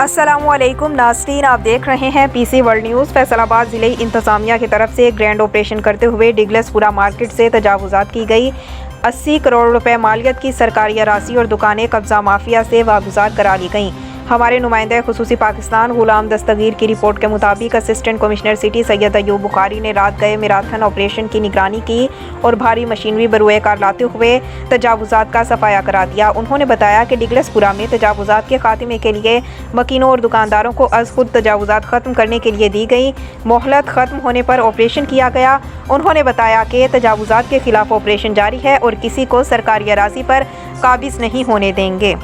अस्सलामुअलैकुम नाज़रीन, आप देख रहे हैं पीसी वर्ल्ड न्यूज़। फैसलाबाद ज़िले इंतज़ामिया की तरफ से ग्रैंड ऑपरेशन करते हुए ढगलस पूरा मार्केट से तजावुज़ात की गई। 80 करोड़ रुपए मालियत की सरकारी अराज़ी और दुकानें कब्ज़ा माफिया से वागज़ार करा ली गईं। हमारे नुमाइंदा खुसूसी पाकिस्तान गुलाम दस्तगीर की रिपोर्ट के मुताबिक assistant commissioner city Syed Ayub Bukhari ने रात गए मैराथन ऑपरेशन की निगरानी की और भारी मशीनरी बरूए कार लाते हुए तजावुज़ात का सफाया करा दिया। उन्होंने बताया कि ढगलस पूरा में तजावुज़ात के खात्मे के लिए मकीनों और दुकानदारों को अज़ खुद तजावुज़ात ख़त्म करने के लिए दी गई। मोहलत ख़त्म होने पर ऑपरेशन किया गया। उन्होंने बताया कि तजावुज़ात के खिलाफ ऑपरेशन जारी है और किसी को सरकारी अराज़ी पर काबिज़ नहीं होने देंगे।